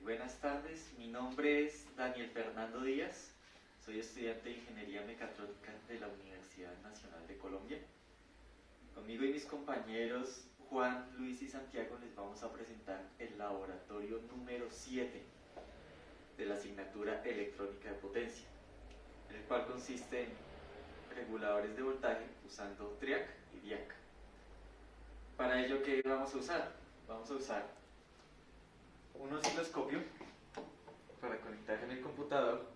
Buenas tardes, mi nombre es Daniel Fernando Díaz, soy estudiante de Ingeniería Mecatrónica de la Universidad Nacional de Colombia. Conmigo y mis compañeros Juan, Luis y Santiago les vamos a presentar el laboratorio número 7 de la asignatura Electrónica de Potencia, el cual consiste en reguladores de voltaje usando TRIAC y DIAC. Para ello, ¿qué vamos a usar? Vamos a usar un osciloscopio para conectar en el computador,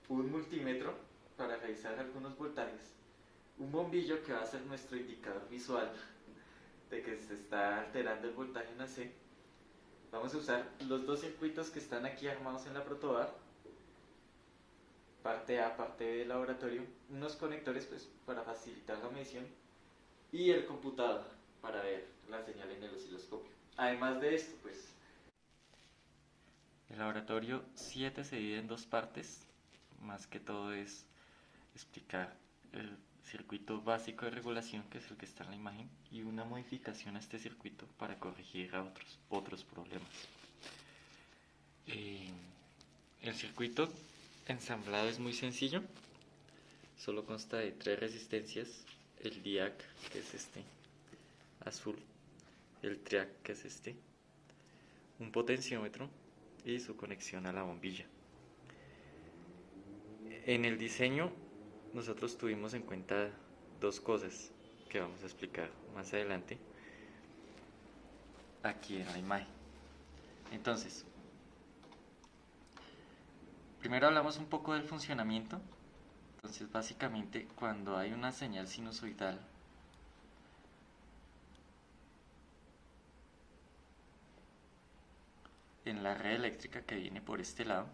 un multímetro para revisar algunos voltajes, un bombillo que va a ser nuestro indicador visual de que se está alterando el voltaje en AC. Vamos a usar los dos circuitos que están aquí armados en la protobar, parte A, parte B del laboratorio, unos conectores pues para facilitar la medición y el computador para ver la señal en el osciloscopio. Además de esto, pues el laboratorio 7 se divide en dos partes. Más que todo es explicar el circuito básico de regulación, que es el que está en la imagen, y una modificación a este circuito para corregir a otros problemas. El circuito ensamblado es muy sencillo, solo consta de 3 resistencias: el DIAC, que es este azul, el TRIAC, que es este, un potenciómetro y su conexión a la bombilla. En el diseño nosotros tuvimos en cuenta dos cosas que vamos a explicar más adelante aquí en la imagen. Entonces, primero hablamos un poco del funcionamiento. Entonces, básicamente, cuando hay una señal sinusoidal en la red eléctrica que viene por este lado,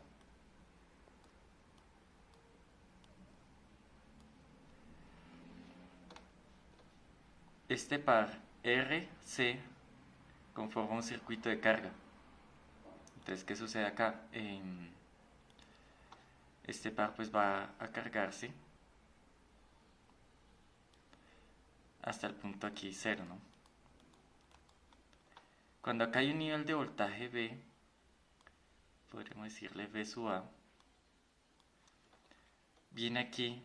este par RC conforma un circuito de carga. Entonces, ¿qué sucede acá? Este par pues va a cargarse hasta el punto aquí 0, ¿no? Cuando acá hay un nivel de voltaje B, podríamos decirle B sub A, viene aquí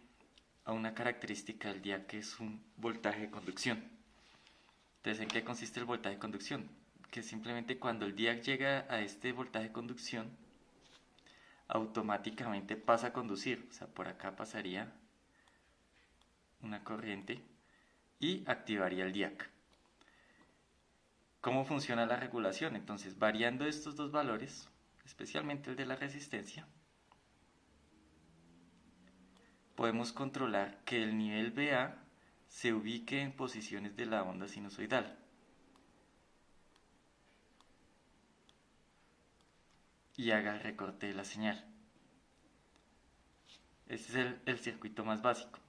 a una característica del DIAC, que es un voltaje de conducción. Entonces, ¿en qué consiste el voltaje de conducción? Que simplemente cuando el DIAC llega a este voltaje de conducción, automáticamente pasa a conducir. O sea, por acá pasaría una corriente y activaría el DIAC. ¿Cómo funciona la regulación? Entonces, variando estos dos valores, especialmente el de la resistencia, podemos controlar que el nivel BA se ubique en posiciones de la onda sinusoidal y haga el recorte de la señal. Este es el circuito más básico.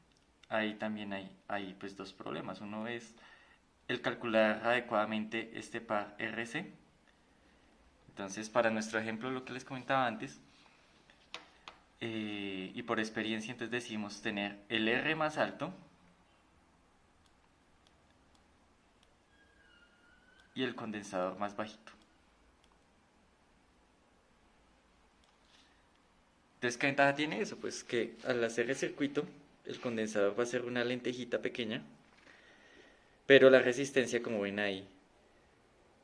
Ahí también hay pues dos problemas. Uno es el calcular adecuadamente este par RC. Entonces, para nuestro ejemplo, lo que les comentaba antes, y por experiencia, entonces decidimos tener el R más alto y el condensador más bajito. Entonces, ¿qué ventaja tiene eso? Pues que al hacer el circuito, el condensador va a ser una lentejita pequeña, pero la resistencia, como ven ahí,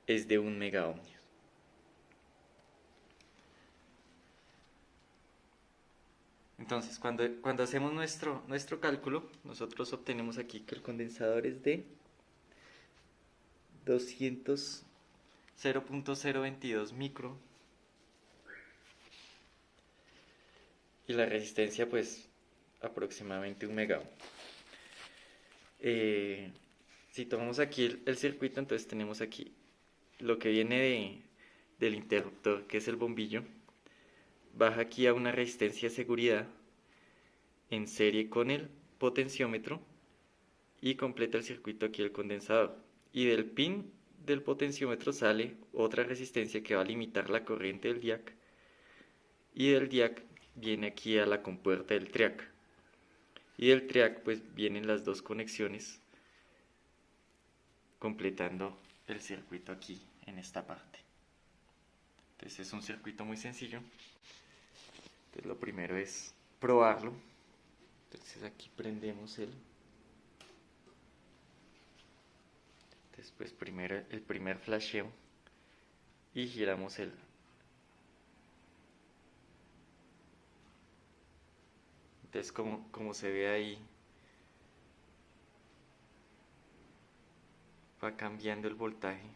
es de 1 megaohmio. Entonces, cuando hacemos nuestro cálculo, nosotros obtenemos aquí que el condensador es de 0.022 micro y la resistencia pues aproximadamente 1 megaohm. Si tomamos aquí el circuito, entonces tenemos aquí lo que viene del interruptor, que es el bombillo, baja aquí a una resistencia de seguridad en serie con el potenciómetro y completa el circuito aquí el condensador. Y del pin del potenciómetro sale otra resistencia que va a limitar la corriente del DIAC, y del DIAC viene aquí a la compuerta del TRIAC, y del TRIAC pues vienen las dos conexiones completando el circuito aquí en esta parte. Entonces es un circuito muy sencillo. Entonces lo primero es probarlo. Entonces aquí prendemos después primero el primer flasheo y giramos entonces como se ve ahí, va cambiando el voltaje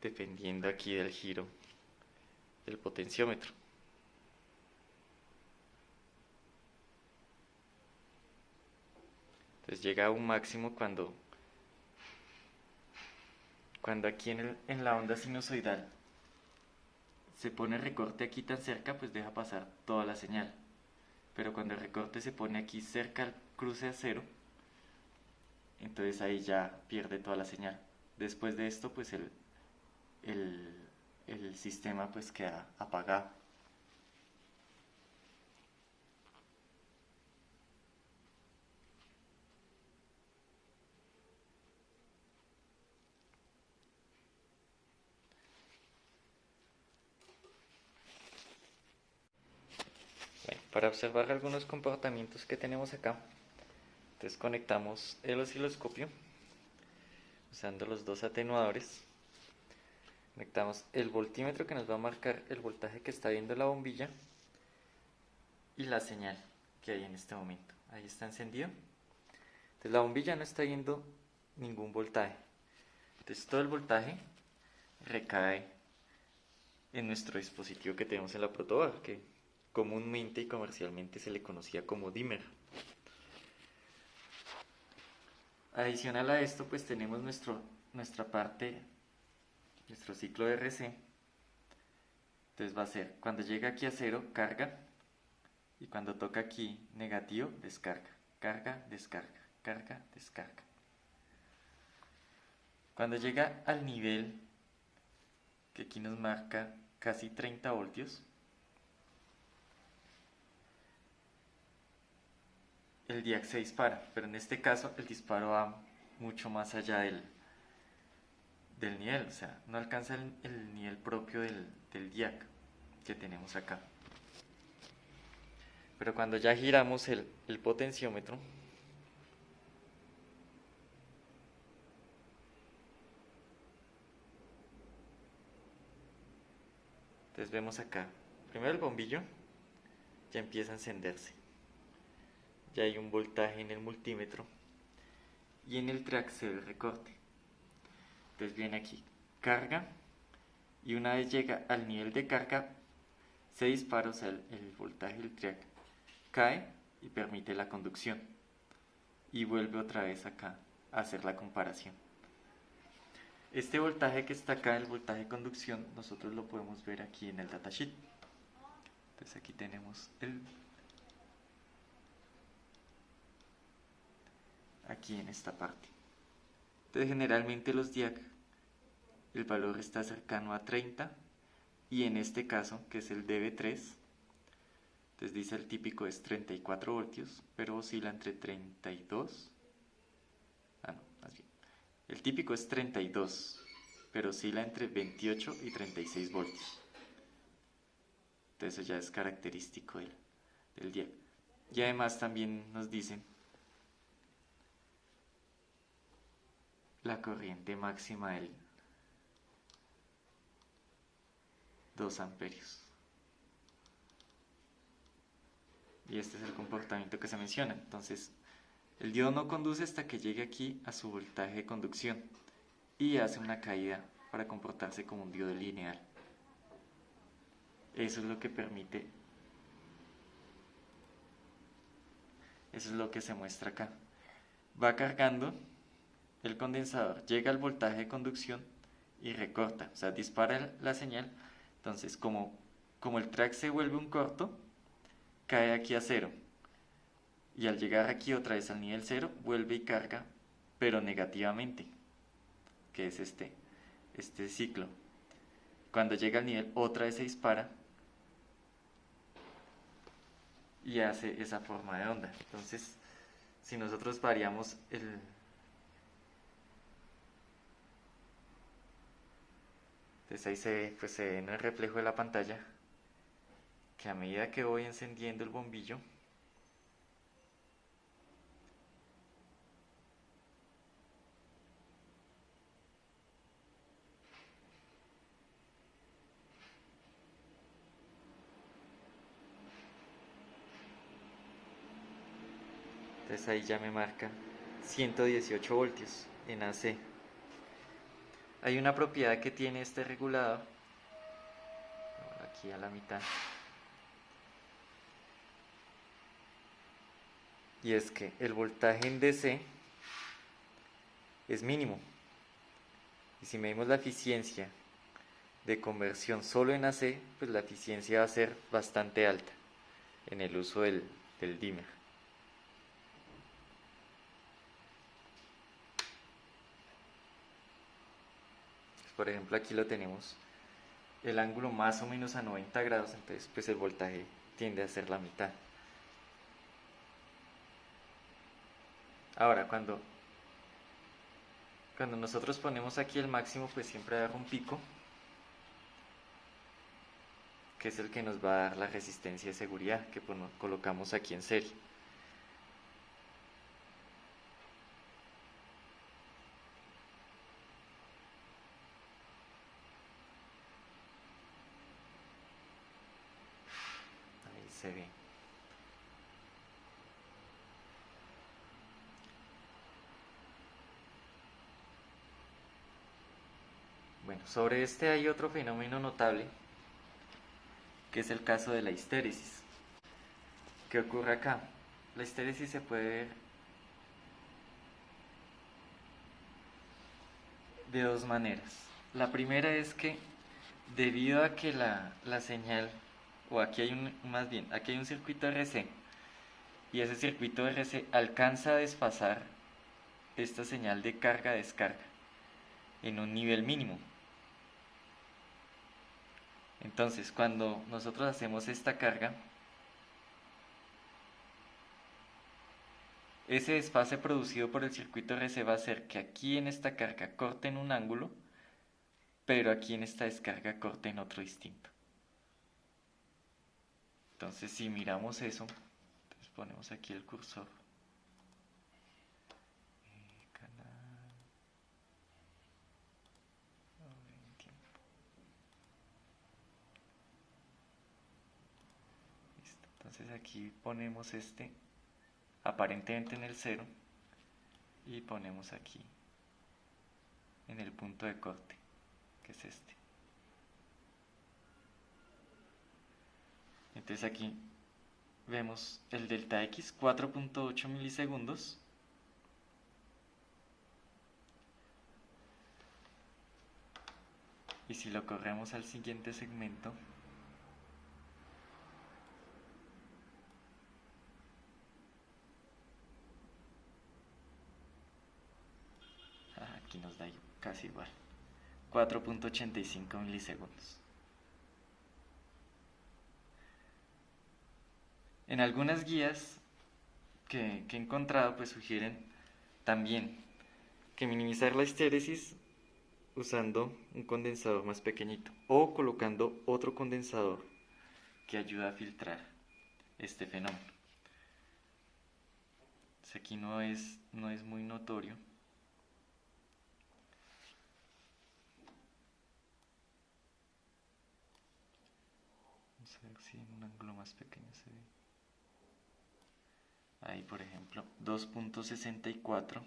dependiendo aquí del giro del potenciómetro. Entonces llega a un máximo cuando aquí en la onda sinusoidal se pone recorte aquí tan cerca, pues deja pasar toda la señal. Pero cuando el recorte se pone aquí cerca al cruce a cero, entonces ahí ya pierde toda la señal. Después de esto, pues el sistema pues queda apagado. Bueno, para observar algunos comportamientos que tenemos acá, entonces conectamos el osciloscopio usando los dos atenuadores. Conectamos el voltímetro que nos va a marcar el voltaje que está viendo la bombilla y la señal que hay en este momento. Ahí está encendido. Entonces la bombilla no está viendo ningún voltaje. Entonces todo el voltaje recae en nuestro dispositivo que tenemos en la protoboard, que comúnmente y comercialmente se le conocía como dimmer. Adicional a esto, pues tenemos nuestra parte, nuestro ciclo de RC. Entonces va a ser, cuando llega aquí a cero, carga, y cuando toca aquí negativo, descarga, carga, descarga, carga, descarga. Cuando llega al nivel que aquí nos marca casi 30 voltios, el diac se dispara, pero en este caso el disparo va mucho más allá del nivel, o sea, no alcanza el nivel propio del diac que tenemos acá. Pero cuando ya giramos el potenciómetro, entonces vemos acá, primero el bombillo ya empieza a encenderse, ya hay un voltaje en el multímetro y en el track se ve el recorte. Entonces viene aquí, carga, y una vez llega al nivel de carga, se dispara, o sea, el voltaje del track cae y permite la conducción. Y vuelve otra vez acá a hacer la comparación. Este voltaje que está acá, el voltaje de conducción, nosotros lo podemos ver aquí en el datasheet. Entonces aquí tenemos aquí en esta parte. Entonces generalmente los diac, el valor está cercano a 30, y en este caso, que es el DB3, entonces dice el típico es 34 voltios, pero oscila entre 32, no, más bien, el típico es 32, pero oscila entre 28 y 36 voltios. Entonces eso ya es característico del diac. Y además también nos dicen la corriente máxima del 2 amperios. Y este es el comportamiento que se menciona. Entonces, el diodo no conduce hasta que llegue aquí a su voltaje de conducción y hace una caída para comportarse como un diodo lineal. Eso es lo que permite, eso es lo que se muestra acá. Va cargando el condensador, llega al voltaje de conducción y recorta, o sea, dispara la señal. Entonces, como el track se vuelve un corto, cae aquí a cero, y al llegar aquí otra vez al nivel cero, vuelve y carga, pero negativamente, que es este ciclo. Cuando llega al nivel, otra vez se dispara y hace esa forma de onda. Entonces, si nosotros variamos Entonces ahí pues se ve en el reflejo de la pantalla que a medida que voy encendiendo el bombillo, entonces ahí ya me marca 118 voltios en AC. Hay una propiedad que tiene este regulador, aquí a la mitad, y es que el voltaje en DC es mínimo. Y si medimos la eficiencia de conversión solo en AC, pues la eficiencia va a ser bastante alta en el uso del dimmer. Por ejemplo, aquí lo tenemos el ángulo más o menos a 90 grados, entonces pues el voltaje tiende a ser la mitad. Ahora, cuando nosotros ponemos aquí el máximo, pues siempre va a haber un pico, que es el que nos va a dar la resistencia de seguridad que colocamos aquí en serie. Ahí se ve. Bueno, sobre este hay otro fenómeno notable, que es el caso de la histéresis. ¿Qué ocurre acá? La histéresis se puede ver de dos maneras. La primera es que debido a que la señal, o aquí hay aquí hay un circuito RC, y ese circuito RC alcanza a desfasar esta señal de carga-descarga en un nivel mínimo. Entonces, cuando nosotros hacemos esta carga, ese desfase producido por el circuito RC va a hacer que aquí en esta carga corte en un ángulo, pero aquí en esta descarga corte en otro distinto. Entonces, si miramos eso, entonces ponemos aquí el cursor. Entonces aquí ponemos este aparentemente en el 0 y ponemos aquí en el punto de corte, que es este. Entonces aquí vemos el delta X, 4.8 milisegundos. Y si lo corremos al siguiente segmento, aquí nos da casi igual, 4.85 milisegundos. En algunas guías que he encontrado, pues sugieren también que minimizar la histéresis usando un condensador más pequeñito o colocando otro condensador que ayuda a filtrar este fenómeno. Aquí no es muy notorio. Vamos a ver si en un ángulo más pequeño se ve. Ahí, por ejemplo, 2.64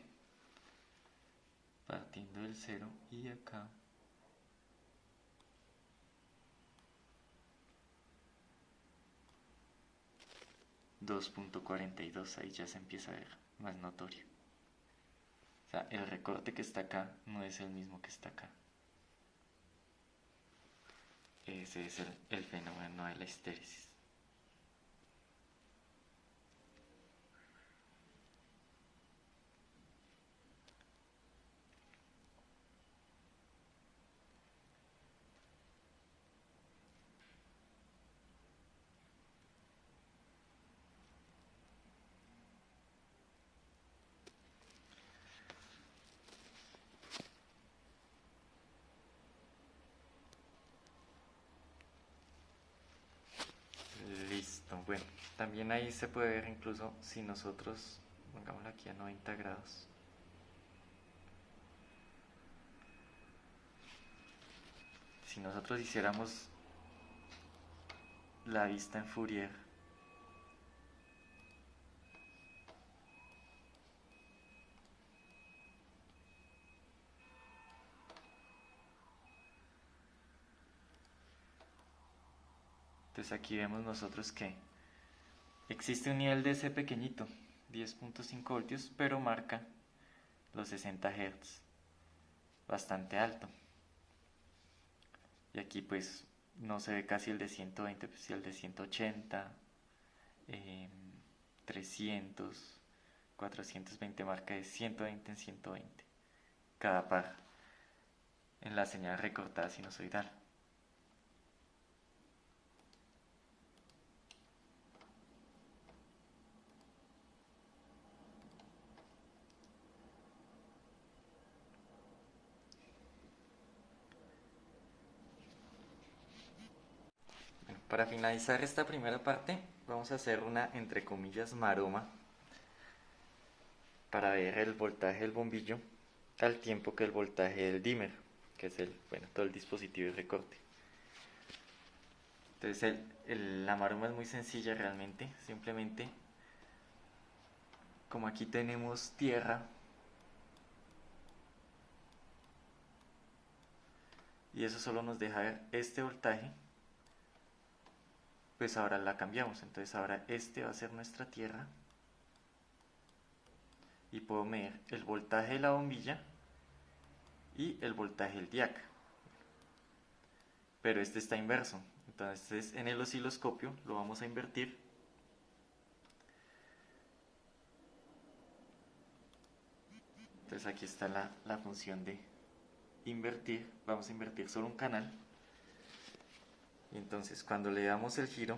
partiendo del 0 y acá 2.42, ahí ya se empieza a ver más notorio. O sea, el recorte que está acá no es el mismo que está acá. Ese es el fenómeno de la histéresis. También ahí se puede ver incluso si nosotros, pongámoslo aquí a 90 grados. Si nosotros hiciéramos la vista en Fourier, entonces aquí vemos nosotros que existe un nivel de ese pequeñito, 10.5 voltios, pero marca los 60 Hz, bastante alto. Y aquí pues no se ve casi el de 120, pues sí el de 180, 300, 420 marca de 120 en 120 cada par en la señal recortada sinusoidal. Para finalizar esta primera parte, vamos a hacer una, entre comillas, maroma para ver el voltaje del bombillo al tiempo que el voltaje del dimmer, que es todo el dispositivo de recorte. Entonces la maroma es muy sencilla realmente, simplemente como aquí tenemos tierra y eso solo nos deja ver este voltaje, pues ahora la cambiamos. Entonces ahora este va a ser nuestra tierra y puedo medir el voltaje de la bombilla y el voltaje del diac, pero este está inverso. Entonces en el osciloscopio lo vamos a invertir entonces aquí está la función de invertir. Vamos a invertir solo un canal y entonces cuando le damos el giro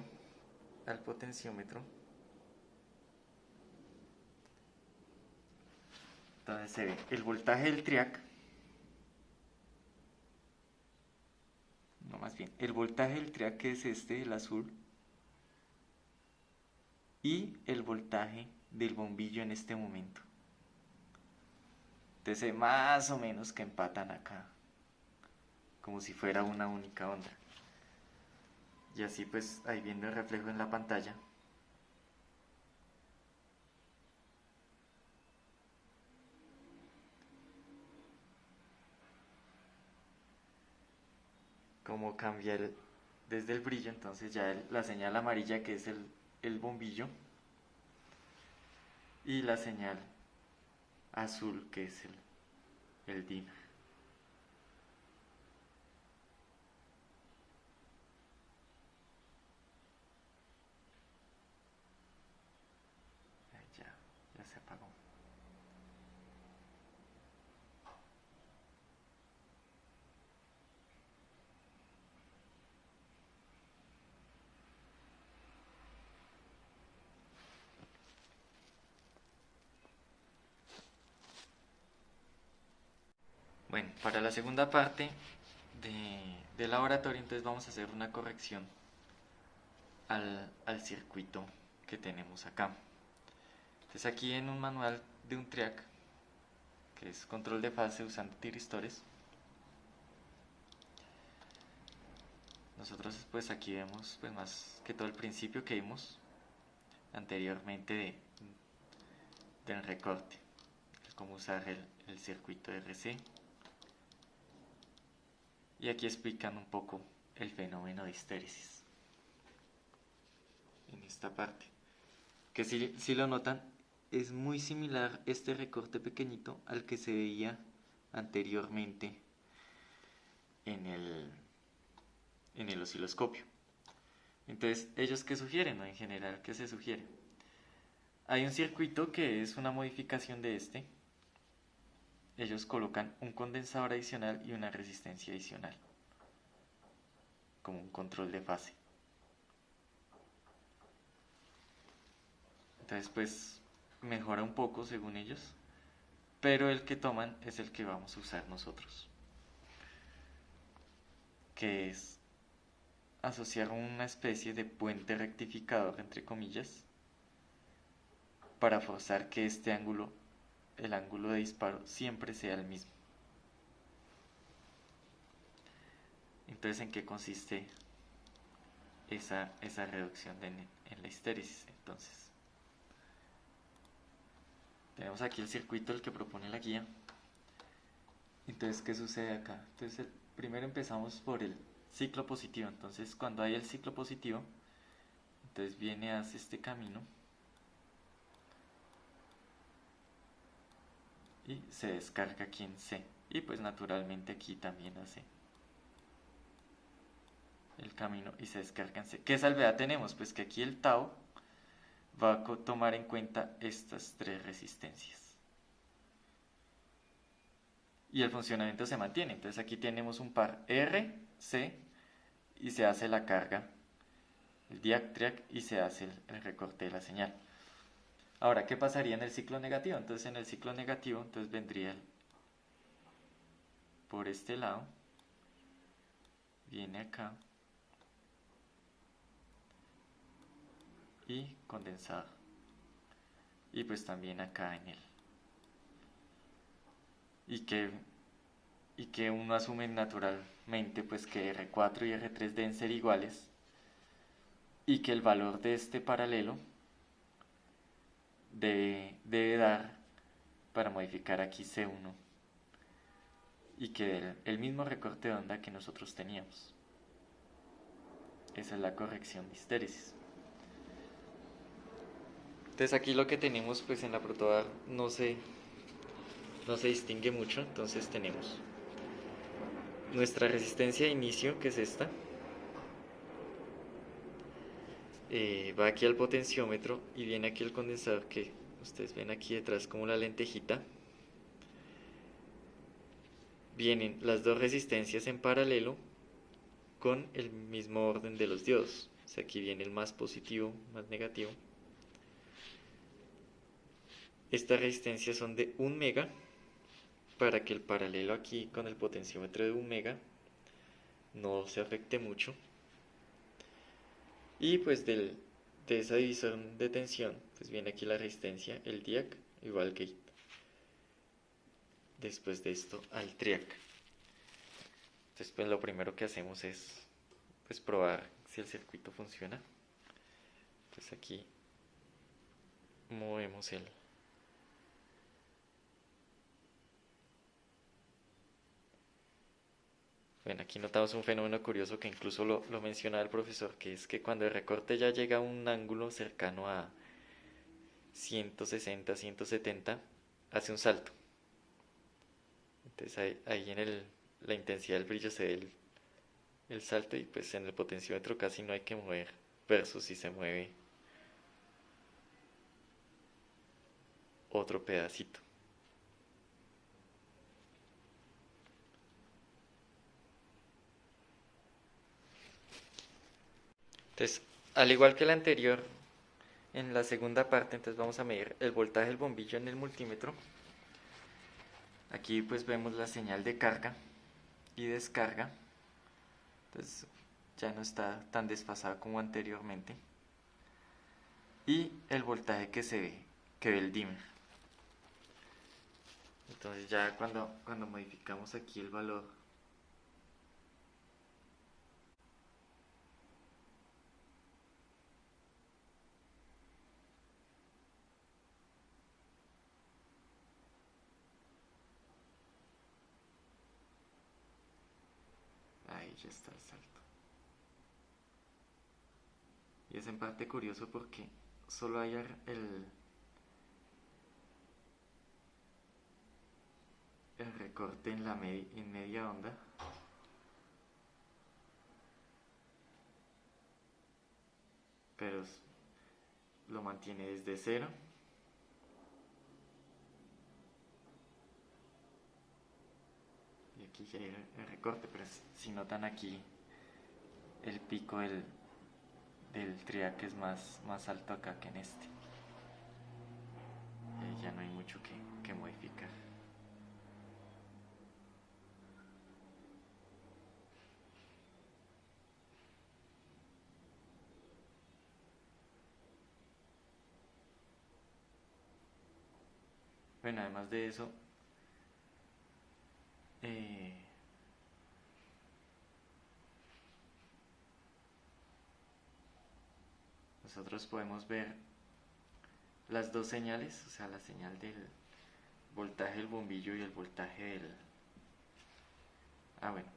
al potenciómetro, entonces se ve el voltaje del triac, no, más bien el voltaje del triac, que es este, el azul, y el voltaje del bombillo en este momento. Entonces más o menos que empatan acá, como si fuera una única onda. Y así pues ahí viendo el reflejo en la pantalla, como cambia desde el brillo. Entonces ya la señal amarilla, que es el bombillo, y la señal azul, que es el dimmer. Ya se apagó. Bueno, para la segunda parte del laboratorio, entonces vamos a hacer una corrección al circuito que tenemos acá. Entonces aquí en un manual de un triac, que es control de fase usando tiristores, nosotros pues aquí vemos pues más que todo el principio que vimos anteriormente del recorte, es como usar el circuito RC, y aquí explican un poco el fenómeno de histéresis en esta parte, que si lo notan es muy similar este recorte pequeñito al que se veía anteriormente en el osciloscopio. Entonces, ¿ellos qué sugieren? ¿No? En general, ¿qué se sugiere? Hay un circuito que es una modificación de este. Ellos colocan un condensador adicional y una resistencia adicional, como un control de fase. Entonces, pues, mejora un poco según ellos, pero el que toman es el que vamos a usar nosotros, que es asociar una especie de puente rectificador, entre comillas, para forzar que este ángulo, el ángulo de disparo, siempre sea el mismo. Entonces, ¿en qué consiste esa reducción en la histéresis? Entonces, tenemos aquí el circuito, el que propone la guía. Entonces, ¿qué sucede acá? Entonces, primero empezamos por el ciclo positivo. Entonces, cuando hay el ciclo positivo, entonces viene, hace este camino y se descarga aquí en C. Y pues naturalmente aquí también hace el camino y se descarga en C. ¿Qué salvedad tenemos? Pues que aquí el tau va a tomar en cuenta estas tres resistencias. Y el funcionamiento se mantiene. Entonces aquí tenemos un par R, C, y se hace la carga, el diac y se hace el recorte de la señal. Ahora, ¿qué pasaría en el ciclo negativo? Entonces en el ciclo negativo, entonces vendría por este lado, viene acá y condensado. Y pues también acá en él. Y que uno asume naturalmente pues que R4 y R3 deben ser iguales y que el valor de este paralelo debe dar para modificar aquí C1 y que el mismo recorte de onda que nosotros teníamos. Esa es la corrección de histéresis. Entonces aquí lo que tenemos pues en la protobar no se distingue mucho. Entonces tenemos nuestra resistencia de inicio, que es esta, va aquí al potenciómetro y viene aquí el condensador, que ustedes ven aquí detrás como la lentejita. Vienen las dos resistencias en paralelo con el mismo orden de los diodos. O sea, aquí viene el más positivo, más negativo. Estas resistencias son de 1 mega, para que el paralelo aquí con el potenciómetro de 1 mega no se afecte mucho. Y pues de esa división de tensión, pues viene aquí la resistencia, el diac igual gate. Después de esto al triac. Entonces pues lo primero que hacemos es pues probar si el circuito funciona. Entonces aquí movemos el Bueno, aquí notamos un fenómeno curioso que incluso lo mencionaba el profesor, que es que cuando el recorte ya llega a un ángulo cercano a 160, 170, hace un salto. Entonces ahí en la intensidad del brillo se ve el salto, y pues en el potenciómetro casi no hay que mover, versus si se mueve otro pedacito. Entonces, al igual que la anterior, en la segunda parte, entonces vamos a medir el voltaje del bombillo en el multímetro. Aquí pues vemos la señal de carga y descarga. Entonces ya no está tan desfasada como anteriormente. Y el voltaje que ve el dimmer. Entonces ya cuando modificamos aquí el valor, ahí ya está el salto. Y es en parte curioso porque solo hay el recorte en media onda. Pero lo mantiene desde cero. Y aquí ya hay el recorte, pero si notan aquí el pico del triac es más alto acá que en este. Y ahí ya no hay mucho que modificar. Bueno, además de eso, eh, nosotros podemos ver las dos señales, o sea, la señal del voltaje del bombillo y el voltaje del... bueno,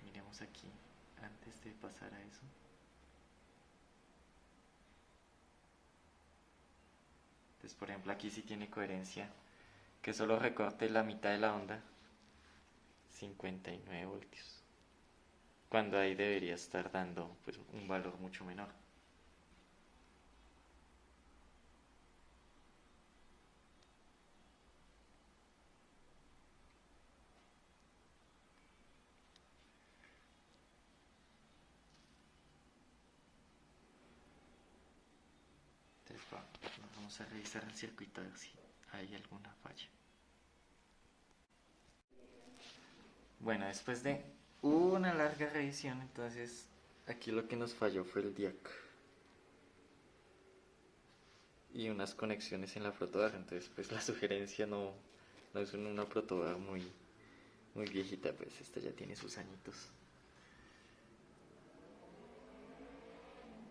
miremos aquí antes de pasar a eso. Entonces, por ejemplo, aquí sí tiene coherencia que solo recorte la mitad de la onda, 59 voltios, cuando ahí debería estar dando pues un valor mucho menor. Entonces vamos a revisar el circuito a ver si hay alguna falla. Bueno, después de una larga revisión, entonces aquí lo que nos falló fue el DIAC y unas conexiones en la protobar. Entonces pues la sugerencia no es una protobar muy viejita, pues esta ya tiene sus añitos.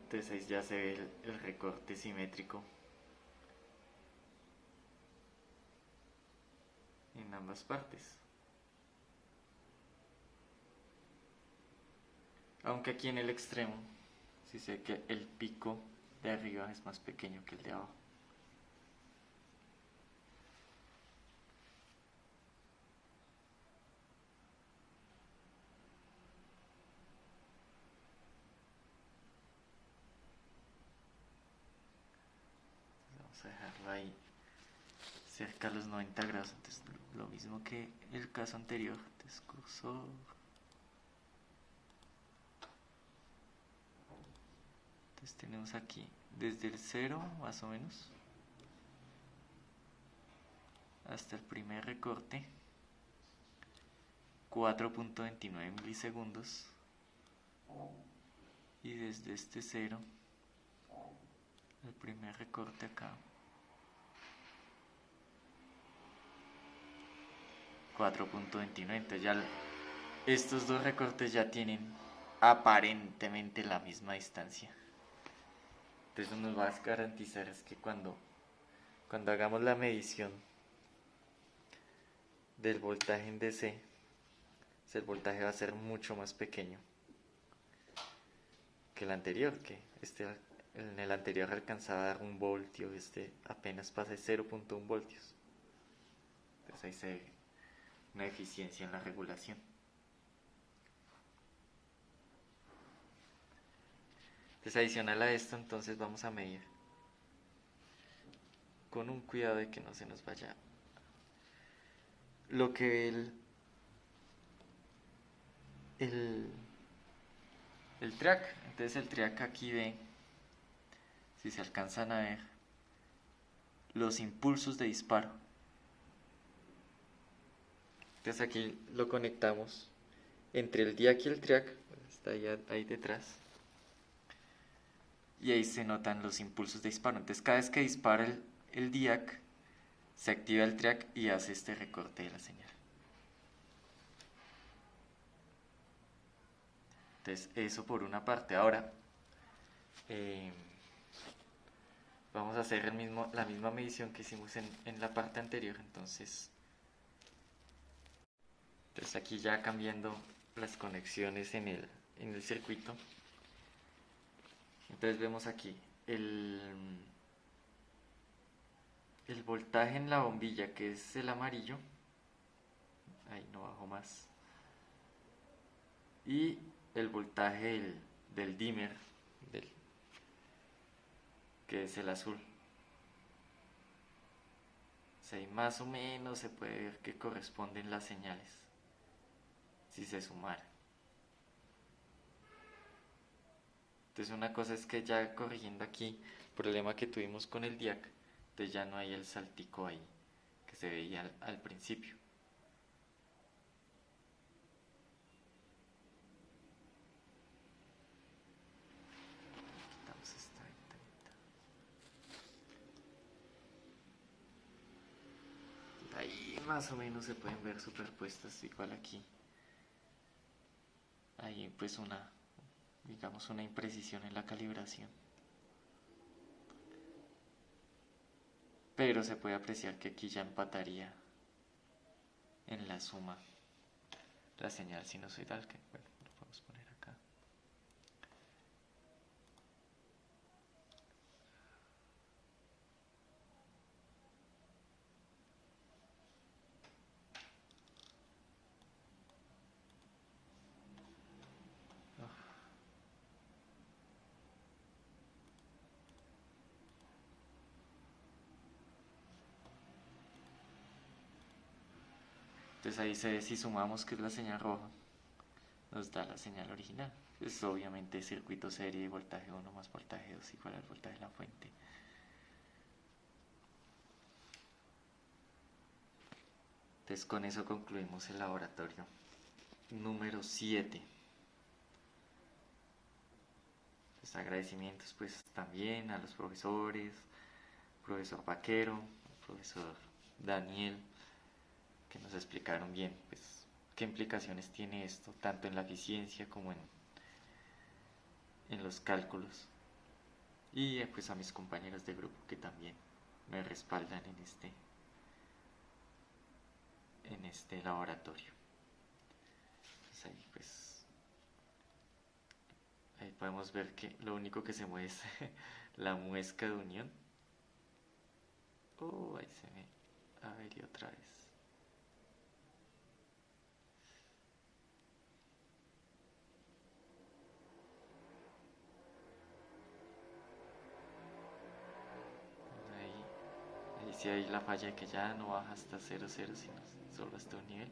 Entonces ahí ya se ve el recorte simétrico en ambas partes. Aunque aquí en el extremo, sí sé que el pico de arriba es más pequeño que el de abajo. Vamos a dejarlo ahí cerca a los 90 grados. Entonces, lo mismo que el caso anterior. Entonces, cursor. Entonces tenemos aquí desde el 0 más o menos hasta el primer recorte 4.29 milisegundos, y desde este 0 el primer recorte acá 4.29. Entonces ya estos dos recortes ya tienen aparentemente la misma distancia. Entonces eso nos va a garantizar es que cuando hagamos la medición del voltaje en DC, el voltaje va a ser mucho más pequeño que el anterior, que en el anterior alcanzaba a dar 1 voltio, apenas pasa de 0.1 voltios. Entonces ahí se ve una eficiencia en la regulación. Entonces adicional a esto, entonces vamos a medir con un cuidado de que no se nos vaya lo que el track. Entonces el track aquí ve, si se alcanzan a ver, los impulsos de disparo. Entonces aquí lo conectamos entre el DIAC y el track, está ahí detrás, y ahí se notan los impulsos de disparo. Entonces cada vez que dispara el DIAC, se activa el track y hace este recorte de la señal. Entonces eso por una parte. Ahora vamos a hacer la misma medición que hicimos en la parte anterior. Entonces aquí ya cambiando las conexiones en el circuito. Entonces vemos aquí el voltaje en la bombilla, que es el amarillo. Ahí no bajo más. Y el voltaje del dimmer, que es el azul. O sea, ahí más o menos se puede ver que corresponden las señales si se sumara. Entonces una cosa es que ya corrigiendo aquí el problema que tuvimos con el DIAC, entonces ya no hay el saltico ahí que se veía al principio. Quitamos esta ventanita. ahí más o menos se pueden ver superpuestas igual aquí. Hay pues digamos una imprecisión en la calibración. Pero se puede apreciar que aquí ya empataría en la suma la señal sinusoidal, que bueno, lo podemos poner acá. Entonces ahí se ve, si sumamos, que es la señal roja, nos da la señal original. Es obviamente circuito serie, voltaje 1 más voltaje 2 igual al voltaje de la fuente. Entonces con eso concluimos el laboratorio número 7. Pues agradecimientos pues también a los profesores, profesor Vaquero, profesor Daniel, que nos explicaron bien pues qué implicaciones tiene esto, tanto en la eficiencia como en los cálculos. Y pues a mis compañeros de grupo que también me respaldan en este laboratorio. Pues ahí podemos ver que lo único que se mueve es la muesca de unión. Ahí se ve. A ver, y otra vez. Ahí sí hay la falla, que ya no baja hasta 0,0, sino solo hasta un nivel.